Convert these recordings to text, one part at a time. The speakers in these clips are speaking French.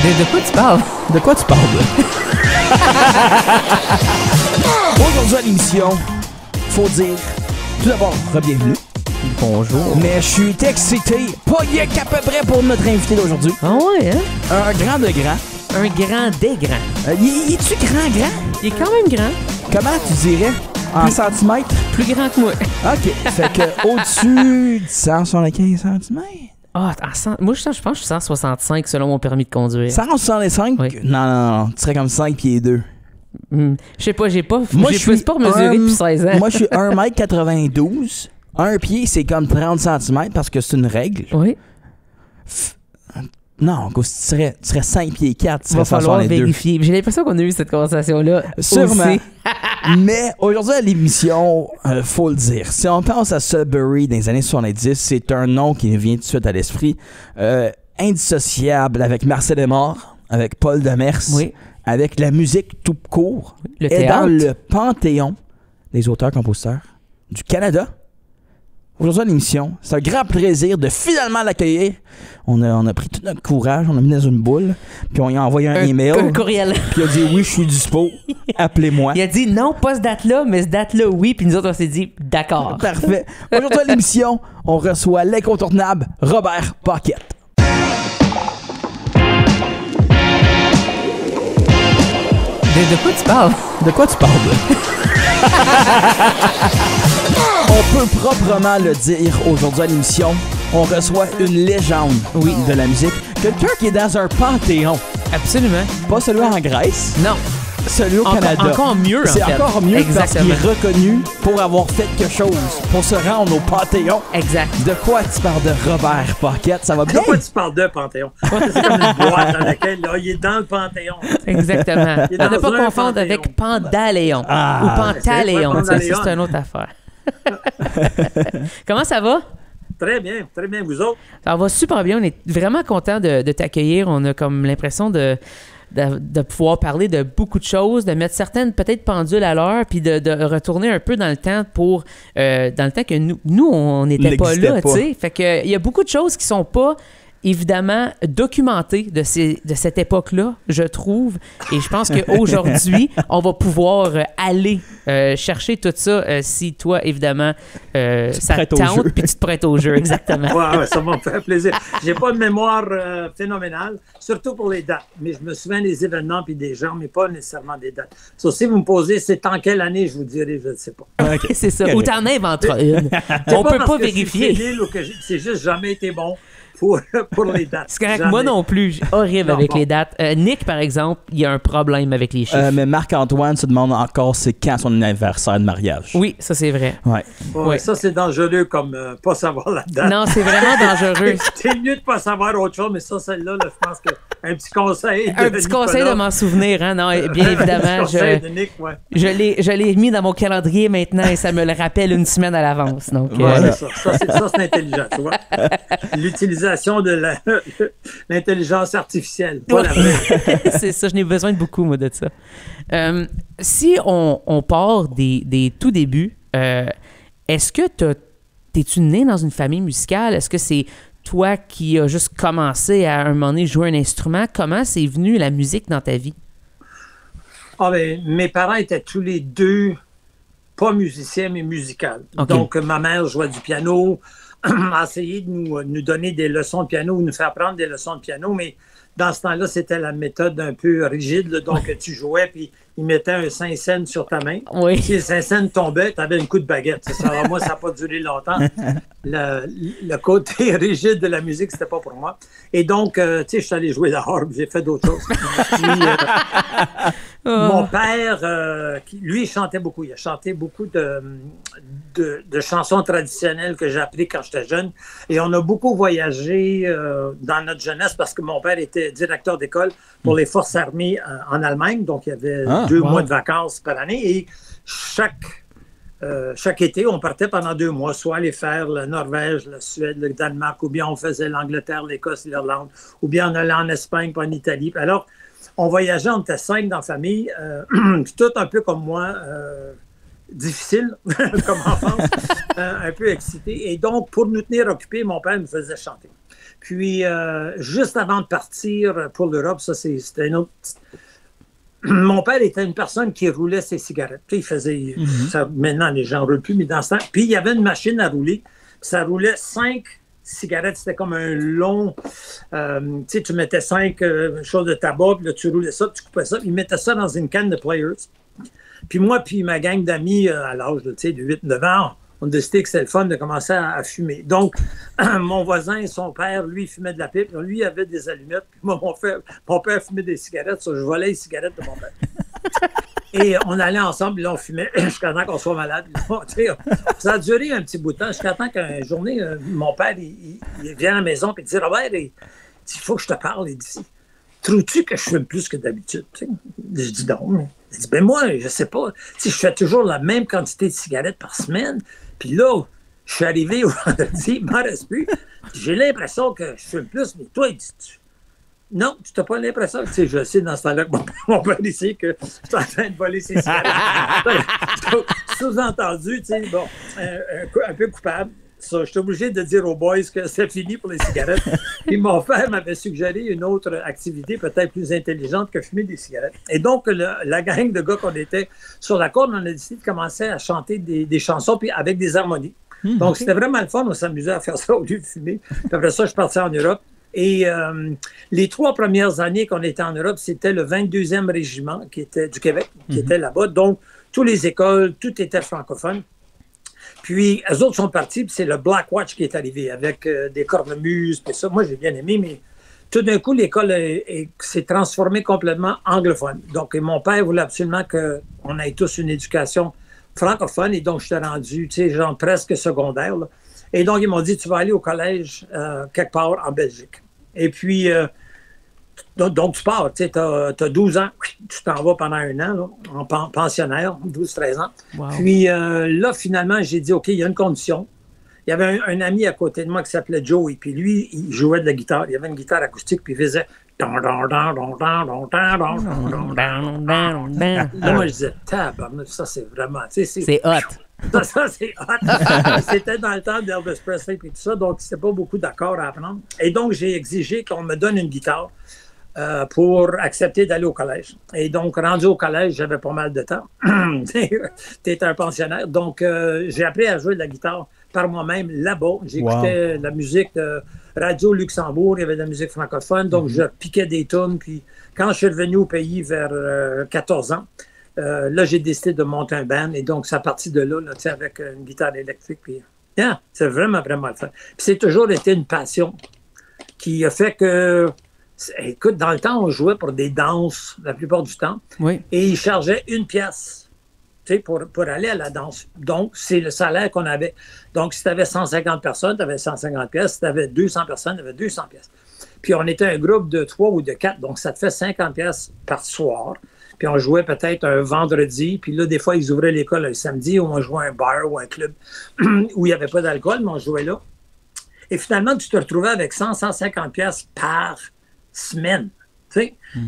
De quoi tu parles? De quoi tu parles, Aujourd'hui à l'émission, faut dire, tout d'abord, bienvenue. Bonjour. Mais je suis excité, pas rien qu'à peu près pour notre invité d'aujourd'hui. Ah ouais, hein? Un grand de grand. Un grand des grands. Es-tu grand? Il est quand même grand. Comment tu dirais? En centimètres? Plus grand que moi. OK. Fait que au-dessus de 175 centimètres? Ah, moi, je pense que je suis 165 selon mon permis de conduire. 165? Oui. Non. Tu serais comme 5 pieds 2. Je sais pas, j'ai pas Moi, je suis pas mesuré depuis 16 ans. Moi, je suis 1m92. Un pied, c'est comme 30 cm parce que c'est une règle. Oui. Non, tu serais 5 pieds 4, tu Il va serais falloir 162. vérifier. J'ai l'impression qu'on a eu cette conversation-là. Sûrement. Aussi. Mais aujourd'hui à l'émission, faut le dire, si on pense à Sudbury dans les années 70, c'est un nom qui nous vient tout de suite à l'esprit. Indissociable avec Marcel Aymar, avec Paul Demers, Oui. avec la musique tout court, Le et théâtre. dans le panthéon des auteurs-compositeurs du Canada. Aujourd'hui à l'émission, c'est un grand plaisir de finalement l'accueillir. On a pris tout notre courage, on l'a mis dans une boule, puis on lui a envoyé un email. Un courriel. Puis il a dit oui, je suis dispo, appelez-moi. Il a dit non, pas cette date-là, mais cette date-là, oui. Puis nous autres, on s'est dit d'accord. Parfait. Aujourd'hui à l'émission, on reçoit l'incontournable Robert Paquette. De quoi tu parles? De quoi tu parles? On peut proprement le dire aujourd'hui à l'émission. On reçoit une légende de la musique. Quelqu'un qui est dans un panthéon. Absolument. Pas celui en Grèce, Non. celui au Canada. Encore mieux, en C'est fait. encore mieux parce qu'il Exactement. est reconnu pour avoir fait quelque chose, pour se rendre au Panthéon. Exact. De quoi tu parles de Robert Paquette? Ça va bien? De quoi tu parles de Panthéon? C'est comme une boîte dans laquelle là, il est dans le Panthéon. Exactement. Il est À ne dans pas un confondre panthéon. avec Pandaléon Ah. ou Pantaléon. C'est Ça, Pandaléon. c'est une autre affaire. Comment ça va? Très bien, vous autres. Ça va super bien. On est vraiment content de t'accueillir. On a comme l'impression de pouvoir parler de beaucoup de choses, de mettre certaines peut-être pendules à l'heure, puis de retourner un peu dans le temps pour dans le temps que nous on n'était pas N'existait là, pas. tu sais. Fait que il y a beaucoup de choses qui sont pas évidemment documentées de cette époque-là, je trouve. Et je pense qu'aujourd'hui, on va pouvoir aller chercher tout ça si toi, évidemment, ça prêtes te au tente, jeu. puis tu te prêtes au jeu, exactement. Ouais, ça va me faire plaisir. J'ai pas de mémoire phénoménale, surtout pour les dates. Mais je me souviens des événements puis des gens, mais pas nécessairement des dates. So, si vous me posez c'est en quelle année, je vous dirai, je ne sais pas. C'est ça. Correct. Ou t'en inventes une. C'est On peut parce pas que je suis vérifier. fébrile ou que c'est juste jamais été bon pour les dates. C'est correct. Jamais. Moi non plus. J'ai horrible Non, avec bon. les dates. Nick, par exemple, il y a un problème avec les chiffres. Mais Marc-Antoine se demande encore c'est quand son anniversaire de mariage. Oui, ça c'est vrai. Ouais. Ouais, Ouais. Ça, c'est dangereux comme pas savoir la date. Non, c'est vraiment dangereux. C'est mieux de pas savoir autre chose, mais ça, celle-là, là, je pense qu'un petit conseil. Un petit conseil de m'en souvenir, hein? Non, bien évidemment, conseil de Nick, ouais. je l'ai mis dans mon calendrier maintenant et ça me le rappelle une semaine à l'avance. Donc, Voilà. Ça, c'est intelligent, tu vois. L'utilisation de l'intelligence artificielle, pas la vraie. c'est ça, je n'ai besoin de beaucoup, moi, de ça. Si on part des tout débuts, est-ce que t'es-tu né dans une famille musicale? Est-ce que c'est toi qui as juste commencé à un moment donné jouer un instrument? Comment c'est venu la musique dans ta vie? Ah, ben, mes parents étaient tous les deux pas musiciens, mais musicales. Ok. Donc, ma mère jouait du piano, a essayé de nous donner des leçons de piano ou nous faire prendre des leçons de piano, mais dans ce temps-là, c'était la méthode un peu rigide. Là, donc, tu jouais, puis ils mettaient un Saint-Saëns sur ta main. Oui. Si le Saint-Saëns tombait, tu avais un coup de baguette. Alors, moi, ça n'a pas duré longtemps. Le côté rigide de la musique, c'était pas pour moi. Et donc, tu sais, je suis allé jouer dehors, puis j'ai fait d'autres choses. Puis, mon père, lui, il chantait beaucoup. Il a chanté beaucoup de chansons traditionnelles que j'ai apprises quand j'étais jeune. Et on a beaucoup voyagé dans notre jeunesse parce que mon père était directeur d'école pour les forces armées en Allemagne. Donc, il y avait 2 mois de vacances par année. Et chaque été, on partait pendant 2 mois, soit aller faire la Norvège, la Suède, le Danemark, ou bien on faisait l'Angleterre, l'Écosse, l'Irlande, ou bien on allait en Espagne, puis en Italie. Alors, on voyageait, on était 5 dans la famille, puis tout un peu comme moi, difficile comme enfance, un peu excité. Et donc, pour nous tenir occupés, mon père nous faisait chanter. Puis, juste avant de partir pour l'Europe, ça, c'était une autre... Mon père était une personne qui roulait ses cigarettes. Puis, il faisait... ça, maintenant, les gens ne roulent plus, mais dans ce temps... Puis, il y avait une machine à rouler. Ça roulait 5 cigarettes. C'était comme un long... tu sais, tu mettais 5 choses de tabac, puis là, tu roulais ça, tu coupais ça. Il mettait ça dans une canne de Players. Puis moi, puis ma gang d'amis, à l'âge de 8-9 ans, on a décidé que c'était le fun de commencer à fumer. Donc, mon voisin, son père, lui, il fumait de la pipe. Lui, il avait des allumettes. Puis moi, mon père fumait des cigarettes. Ça, je volais les cigarettes de mon père. Et on allait ensemble, là, on fumait jusqu'à temps qu'on soit malade. Ça a duré un petit bout de temps, jusqu'à temps qu'une journée, mon père, il vient à la maison et il dit « Robert, il faut que je te parle. » Il dit « Trouves-tu que je fume plus que d'habitude? » Je dis « Non. » Il dit « Ben moi, je sais pas. Je fais toujours la même quantité de cigarettes par semaine. Puis là, je suis arrivé au vendredi, il m'en reste plus. J'ai l'impression que je fume plus, mais toi, il dit « Non, tu n'as pas l'impression. » Tu sais, je sais dans ce temps-là que mon père ici que je suis en train de voler ses cigarettes. Sous-entendu, tu sais, bon, un peu coupable. Ça, je suis obligé de dire aux boys que c'est fini pour les cigarettes. Puis mon père m'avait suggéré une autre activité peut-être plus intelligente que fumer des cigarettes. Et donc, la gang de gars qu'on était sur la corde, on a décidé de commencer à chanter des chansons puis avec des harmonies. Donc, c'était vraiment le fun. On s'amusait à faire ça au lieu de fumer. Puis après ça, je suis parti en Europe. Et les 3 premières années qu'on était en Europe, c'était le 22e régiment qui était du Québec, qui était là-bas. Donc, toutes les écoles, tout était francophone. Puis, eux autres sont partis, puis c'est le Black Watch qui est arrivé avec des cornemuses, puis ça. Moi, j'ai bien aimé, mais tout d'un coup, l'école s'est transformée complètement anglophone. Donc, mon père voulait absolument qu'on ait tous une éducation francophone, et donc, je suis rendu, tu sais, genre presque secondaire, là. Et donc, ils m'ont dit, tu vas aller au collège quelque part en Belgique. Et puis, donc tu pars, tu sais, t'as 12 ans, tu t'en vas pendant 1 an, là, en pensionnaire, 12-13 ans. Wow. Puis là, finalement, j'ai dit, OK, il y a une condition. Il y avait un ami à côté de moi qui s'appelait Joey, puis lui, il jouait de la guitare. Il avait une guitare acoustique, puis il faisait... Là, moi, je disais, ça, c'est vraiment... C'est hot. Ça, c'est hot. C'était dans le temps d'Elvis Presley et tout ça, donc c'était pas beaucoup d'accords à apprendre. Et donc, j'ai exigé qu'on me donne une guitare pour accepter d'aller au collège. Et donc, rendu au collège, j'avais pas mal de temps. T'étais un pensionnaire. Donc, j'ai appris à jouer de la guitare par moi-même là-bas. J'écoutais la musique de Radio Luxembourg, il y avait de la musique francophone, donc je piquais des tunes. Puis quand je suis revenu au pays vers 14 ans, là, j'ai décidé de monter un band. Et donc, ça a parti de là, avec une guitare électrique. Puis, c'est vraiment, vraiment le fun. Puis c'est toujours été une passion qui a fait que, écoute, dans le temps, on jouait pour des danses la plupart du temps. Oui. Et ils chargeaient 1 pièce. Pour aller à la danse. Donc, c'est le salaire qu'on avait. Donc, si tu avais 150 personnes, tu avais 150 pièces. Si tu avais 200 personnes, tu avais 200 pièces. Puis, on était un groupe de 3 ou de 4, donc ça te fait 50 pièces par soir. Puis, on jouait peut-être un vendredi. Puis là, des fois, ils ouvraient l'école un samedi où on jouait un bar ou un club où il n'y avait pas d'alcool, mais on jouait là. Et finalement, tu te retrouvais avec 100-150 pièces par semaine.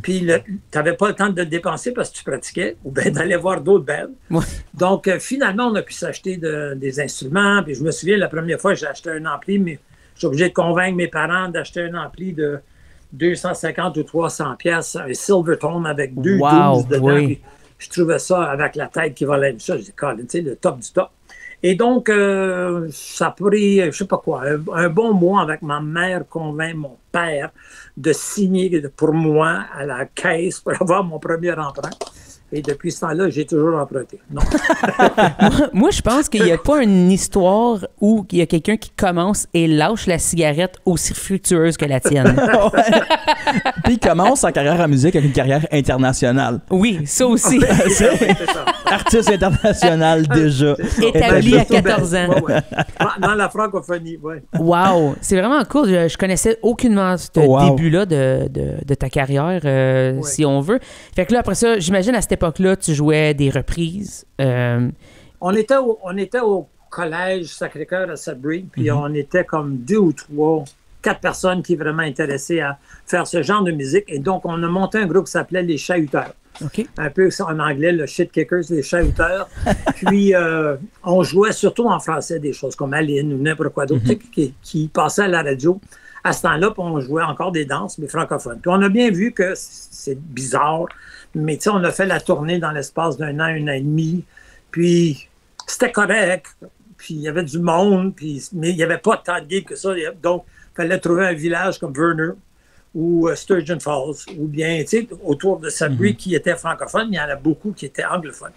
Puis, tu n'avais pas le temps de le dépenser parce que tu pratiquais ou bien d'aller voir d'autres bands. Ouais. Donc, finalement, on a pu s'acheter des instruments. Puis, je me souviens, la première fois, j'ai acheté un ampli, mais j'étais obligé de convaincre mes parents d'acheter un ampli de 250 ou 300 pièces, un Silvertone avec 2 12 dedans. Oui. Puis, je trouvais ça avec la tête qui valait ça. Je dis, tu sais, le top du top. Et donc, ça a pris, je sais pas quoi, un bon mois avec ma mère convainc mon père de signer pour moi à la caisse pour avoir mon premier emprunt. Et depuis ce temps-là, j'ai toujours emprunté. Non. moi, je pense qu'il n'y a pas une histoire où il y a quelqu'un qui commence et lâche la cigarette aussi fructueuse que la tienne. Puis il commence sa carrière en musique avec une carrière internationale. Oui, ça aussi. C'est ça. Artiste international déjà. Établi à 14 ans. Ouais. Dans la francophonie, oui. Wow! C'est vraiment cool. Je connaissais aucunement ce début-là de ta carrière, si on veut. Fait que là, après ça, j'imagine à cette époque-là, tu jouais des reprises. On était au collège Sacré-Cœur à Sudbury, puis on était comme 2 ou 3, 4 personnes qui étaient vraiment intéressées à faire ce genre de musique. Et donc, on a monté un groupe qui s'appelait Les Chahuteurs. OK. Un peu en anglais, le shit kickers, les chahuteurs. Puis, on jouait surtout en français des choses comme Aline ou n'importe quoi d'autre qui passait à la radio. À ce temps-là, puis on jouait encore des danses, mais francophones. Puis on a bien vu que c'est bizarre, mais tu sais, on a fait la tournée dans l'espace d'un an et demi, puis c'était correct, puis il y avait du monde, puis, mais il n'y avait pas tant de gigs que ça. Donc, il fallait trouver un village comme Verner ou Sturgeon Falls, ou bien, tu sais, autour de Sudbury qui était francophone, il y en a beaucoup qui étaient anglophones.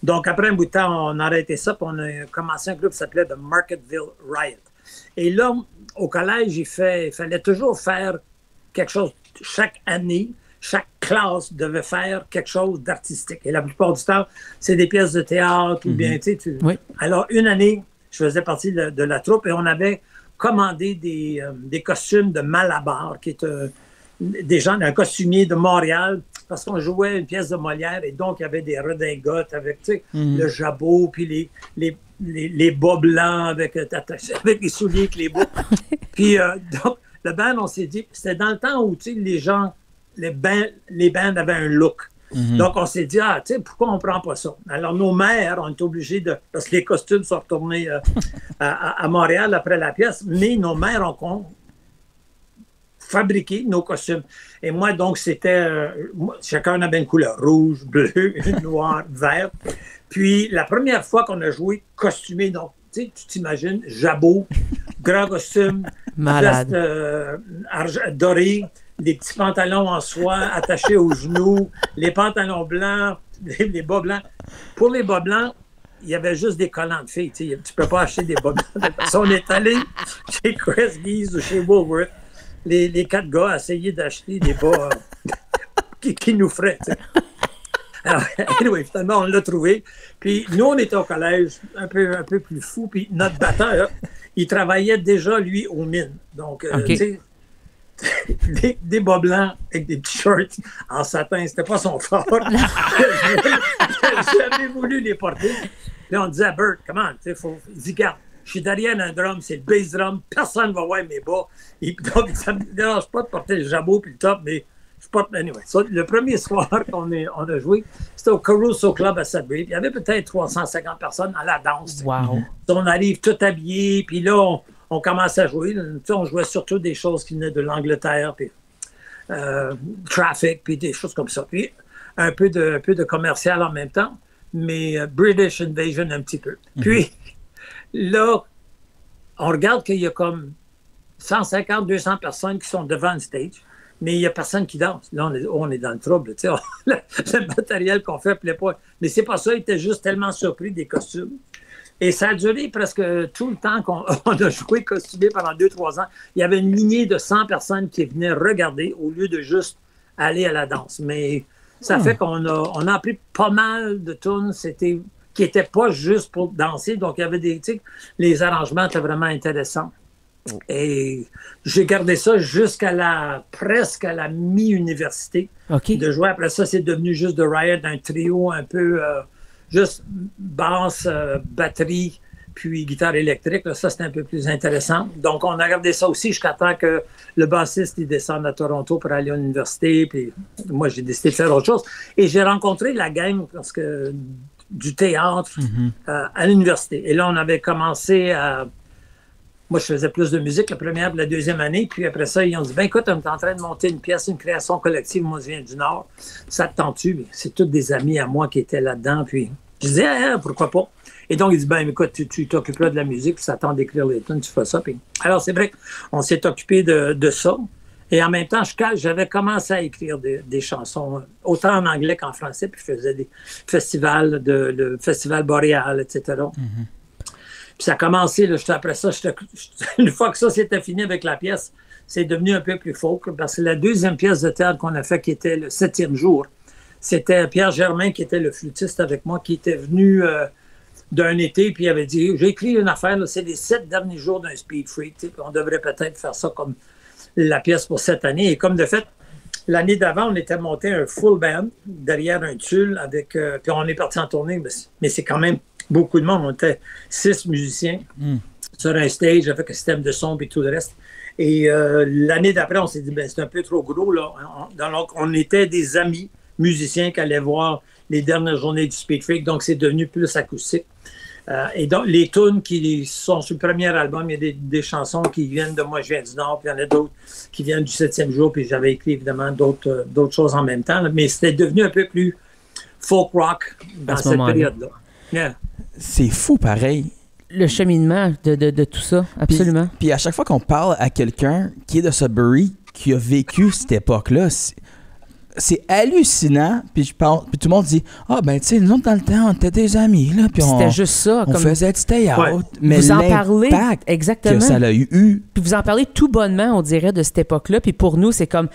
Donc, après un bout de temps, on a arrêté ça, puis on a commencé un groupe qui s'appelait The Marketville Riot. Et là, au collège, il fallait toujours faire quelque chose. Chaque année, chaque classe devait faire quelque chose d'artistique. Et la plupart du temps, c'est des pièces de théâtre ou bien, tu sais. Oui. Alors, une année, je faisais partie de la troupe et on avait commandé des costumes de Malabar, qui est des gens, un costumier de Montréal, parce qu'on jouait une pièce de Molière et donc il y avait des redingotes avec, tu sais, le jabot, puis les bas blancs avec les souliers avec les bouts. Puis, donc, le band, on s'est dit, c'était dans le temps où, tu sais, les bands avaient un look. Donc, on s'est dit, tu sais, pourquoi on ne prend pas ça? Alors, nos mères ont été obligées parce que les costumes sont retournés à Montréal après la pièce, mais nos mères ont fabriqué nos costumes. Et moi, donc, c'était... chacun avait une couleur rouge, bleu, noir, vert. Puis, la première fois qu'on a joué costumé, donc, tu sais, tu t'imagines, jabot, grand costume, veste dorée, des petits pantalons en soie attachés aux genoux, les pantalons blancs, les bas blancs. Pour les bas blancs, il y avait juste des collants de filles. Tu ne peux pas acheter des bas blancs. Si on est allé chez Kresge's ou chez Woolworth, les 4 gars essayaient d'acheter des bas qui nous feraient. T'sais. Alors, anyway, finalement, on l'a trouvé. Puis nous, on était au collège un peu plus fou. Puis notre batteur, il travaillait déjà, lui, aux mines. Donc, tu sais, des bas blancs avec des petits shorts en satin, c'était pas son fort. J'avais voulu les porter. Puis on disait à Bert, comment, tu sais, il dit, regarde, je suis derrière un drum, c'est le bass drum, personne ne va voir mes bas. Et donc, ça ne me dérange pas de porter le jabot puis le top, mais je porte. Anyway, so, le premier soir qu'on a joué, c'était au Caruso Club à Sudbury. Il y avait peut-être 350 personnes à la danse. Wow. On arrive tout habillés, puis là, on commence à jouer. Tu sais, on jouait surtout des choses qui venaient de l'Angleterre, puis Traffic, puis des choses comme ça. Puis un peu de commercial en même temps, mais British Invasion un petit peu. Puis là, on regarde qu'il y a comme 150, 200 personnes qui sont devant le stage, mais il n'y a personne qui danse. Là, on est dans le trouble. Tu sais, le matériel qu'on fait ne plaît pas. Mais c'est pas ça, il était juste tellement surpris des costumes. Et ça a duré presque tout le temps qu'on a joué costumé pendant 2-3 ans. Il y avait une lignée de 100 personnes qui venaient regarder au lieu de juste aller à la danse. Mais ça fait qu'on a appris pas mal de tunes qui n'étaient pas juste pour danser. Donc, il y avait tu sais, les arrangements étaient vraiment intéressants. Et j'ai gardé ça presque à la mi-université de jouer. Après ça, c'est devenu juste de Riot, un trio un peu juste basse, batterie, puis guitare électrique. Là, ça, c'était un peu plus intéressant. Donc, on a gardé ça aussi jusqu'à temps que le bassiste il descende à Toronto pour aller à l'université. Puis moi, j'ai décidé de faire autre chose. Et j'ai rencontré la gang du théâtre à l'université. Et là, on avait commencé à... Moi, je faisais plus de musique la première et la deuxième année. Puis après ça, ils ont dit, écoute, on est en train de monter une pièce, une création collective. Moi, je viens du Nord. Ça te tente-tu? Mais c'est tous des amis à moi qui étaient là-dedans. Puis je disais, pourquoi pas? Et donc, ils disent, écoute, tu t'occuperas de la musique, puis ça tente d'écrire les tunes, tu fais ça. Puis... Alors, c'est vrai qu'on s'est occupé de ça. Et en même temps, j'avais commencé à écrire des chansons, autant en anglais qu'en français, puis je faisais des festivals, le Festival Boréal, etc. Puis ça a commencé, là, après ça, une fois que ça s'était fini avec la pièce, c'est devenu un peu plus folk, parce que la deuxième pièce de théâtre qu'on a fait, qui était le 7e jour, c'était Pierre Germain, qui était le flûtiste avec moi, qui était venu d'un été, puis il avait dit, j'ai écrit une affaire, là, c'est les 7 derniers jours d'un Speed Freak, puis on devrait peut-être faire ça comme la pièce pour cette année. Et comme de fait, l'année d'avant, on était monté un full band derrière un tulle, puis on est parti en tournée, mais c'est quand même beaucoup de monde. On était 6 musiciens sur un stage avec un système de son et tout le reste. Et l'année d'après, on s'est dit, c'est un peu trop gros. Là. Donc, on était des amis musiciens qui allaient voir les dernières journées du Speed Freak, donc c'est devenu plus acoustique. Et donc, les tunes qui sont sur le premier album, il y a des chansons qui viennent de Moi, je viens du Nord, puis il y en a d'autres qui viennent du 7e jour, puis j'avais écrit évidemment d'autres choses en même temps, là, mais c'était devenu un peu plus folk rock dans cette période-là. Yeah. C'est fou, pareil. Le cheminement de tout ça, absolument. Puis à chaque fois qu'on parle à quelqu'un qui est de Sudbury, qui a vécu cette époque-là, c'est hallucinant. Puis puis tout le monde dit ben tu sais, nous autres dans le temps, on était des amis là, puis c'était juste ça. On faisait du stay out. Ouais. Mais vous en parlez exactement. Que ça l'a eu. Puis vous en parlez tout bonnement, on dirait, de cette époque-là. Puis pour nous, c'est comme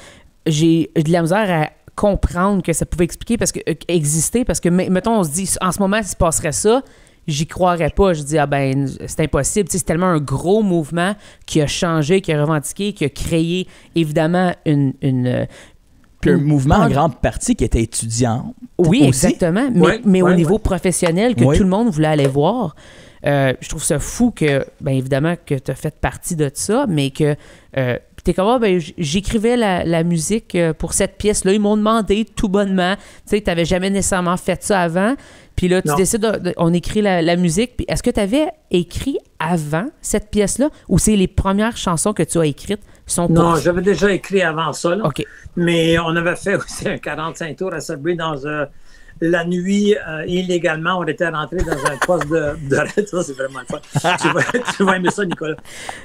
j'ai de la misère à comprendre que ça pouvait exister parce que mettons, on se dit en ce moment, s'il se passerait ça. J'y croirais pas. Je dis, c'est impossible. Tu sais, c'est tellement un gros mouvement qui a changé, qui a revendiqué, qui a créé, évidemment, Puis un mouvement en grande partie qui était étudiant. Oui, aussi. Exactement. Mais au niveau professionnel, que tout le monde voulait aller voir. Je trouve ça fou que, évidemment, que tu as fait partie de ça, mais que t'es comme, j'écrivais la musique pour cette pièce-là. Ils m'ont demandé tout bonnement. Tu sais, t'avais jamais nécessairement fait ça avant. Puis là, tu décides, on écrit la musique. Puis est-ce que tu avais écrit avant cette pièce-là ou c'est les premières chansons que tu as écrites sont pour... Non, j'avais déjà écrit avant ça. Là. OK. Mais on avait fait aussi un 45 tours à Sudbury dans la nuit, illégalement. On était rentré dans un poste de raid. Ça, c'est vraiment le fun. tu vas aimer ça, Nicolas.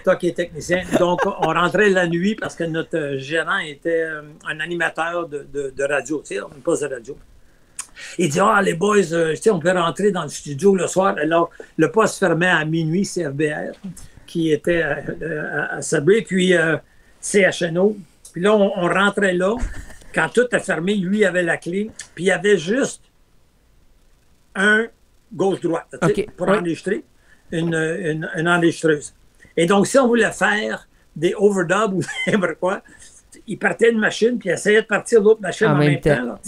Toi qui es technicien. Donc, on rentrait la nuit parce que notre gérant était un animateur de radio. Tu sais, un poste de radio. Il dit, les boys, on peut rentrer dans le studio le soir. Alors, le poste fermait à minuit, CFBR, qui était à Sudbury, puis CHNO. Puis là, on rentrait là. Quand tout est fermé, lui avait la clé. Puis il y avait juste un gauche-droite pour enregistrer, une enregistreuse. Et donc, si on voulait faire des overdubs ou n'importe quoi, il partait une machine, puis il essayait de partir l'autre machine en même temps.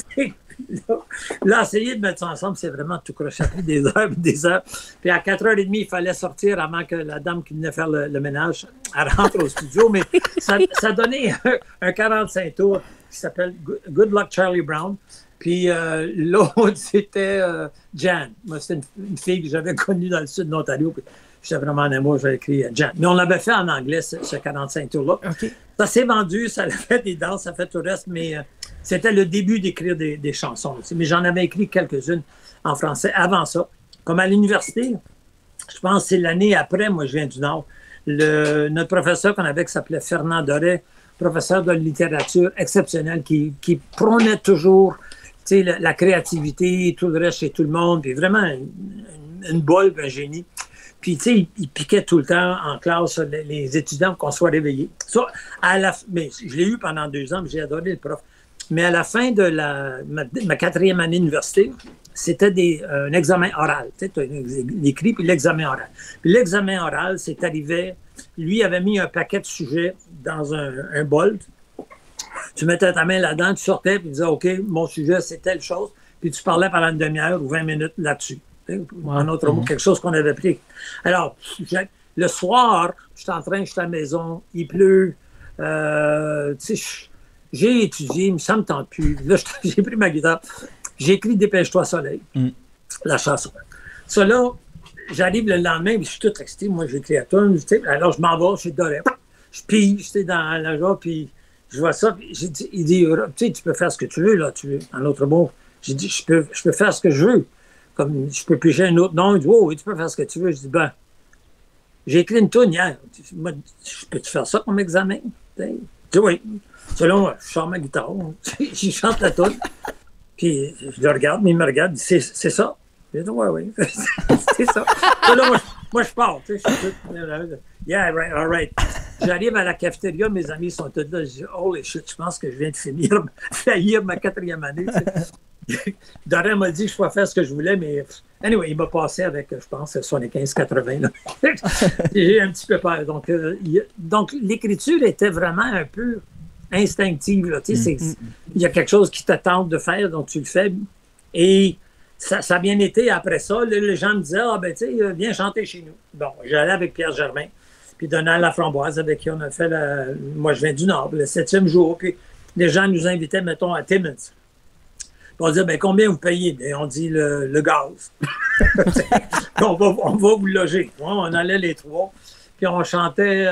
Là, essayer de mettre ça ensemble, c'est vraiment tout croche. Ça a pris des heures et des heures. Puis à 4h30, il fallait sortir avant que la dame qui venait faire le ménage elle rentre au studio. Mais ça donnait un 45 tours qui s'appelle Good Luck Charlie Brown. Puis l'autre, c'était Jan. Moi, c'était une fille que j'avais connue dans le sud de l'Ontario. J'étais vraiment en amour, j'avais écrit Jan. Mais on l'avait fait en anglais, ce 45 tours-là. Okay. Ça s'est vendu, ça a fait des danses, ça a fait tout le reste, mais c'était le début d'écrire des chansons. Mais j'en avais écrit quelques-unes en français avant ça. Comme à l'université, je pense que c'est l'année après, moi je viens du Nord, notre professeur qu'on avait qui s'appelait Fernand Doré, professeur de littérature exceptionnel, qui prônait toujours la créativité, tout le reste chez tout le monde, puis vraiment une bolle, un génie. Puis, tu sais, il piquait tout le temps en classe les étudiants pour qu'on soit réveillés. Ça, mais je l'ai eu pendant 2 ans, j'ai adoré le prof. Mais à la fin de ma 4e année d'université, c'était un examen oral. Tu sais, l'écrit, puis l'examen oral. Puis l'examen oral, c'est arrivé, lui avait mis un paquet de sujets dans un bol. Tu mettais ta main là-dedans, tu sortais, puis tu disais, OK, mon sujet, c'est telle chose. Puis tu parlais pendant une demi-heure ou 20 minutes là-dessus. En autre mot, quelque chose qu'on avait pris. Alors, le soir, j'étais à la maison, il pleut, j'ai étudié, mais ça ne me tente plus. Là, j'ai pris ma guitare, j'ai écrit Dépêche-toi Soleil, la chanson. Ça là, j'arrive le lendemain, puis je suis tout excité, moi j'ai écrit à toi, alors je m'en vais, je suis doré, je pige dans la joie, puis je vois ça, puis il dit, tu peux faire ce que tu veux, là, en autre mot. J'ai dit, je peux faire ce que je veux. Comme je peux piger un autre nom, il dit, oui, tu peux faire ce que tu veux. Je dis, j'ai écrit une toune hier. Peux-tu faire ça comme examen? Je dis, oui. Selon, je sors ma guitare, je chante la toune, puis je le regarde, mais il me regarde, il dit, c'est ça? Je dis, oui. C'est ça. Là, moi, je pars, je suis tout, yeah, right, all right. J'arrive à la cafétéria, mes amis sont tous là, je dis, holy shit, je pense que je viens de faillir ma 4e année, Doré m'a dit que je pouvais faire ce que je voulais, mais anyway, il m'a passé avec, je pense, 75-80. J'ai un petit peu peur. Donc l'écriture était vraiment un peu instinctive. Là. Il y a quelque chose qui te tente de faire, donc tu le fais. Et ça a bien été après ça. Les gens me disaient, viens chanter chez nous. Bon, j'allais avec Pierre Germain, puis Donald Laframboise, avec qui on a fait moi, je viens du Nord, le 7e jour. Puis les gens nous invitaient, mettons, à Timmins. on dit, ben, combien vous payez? Ben, on dit le gaz. on va vous loger. Ouais, on allait les trois. Puis on chantait,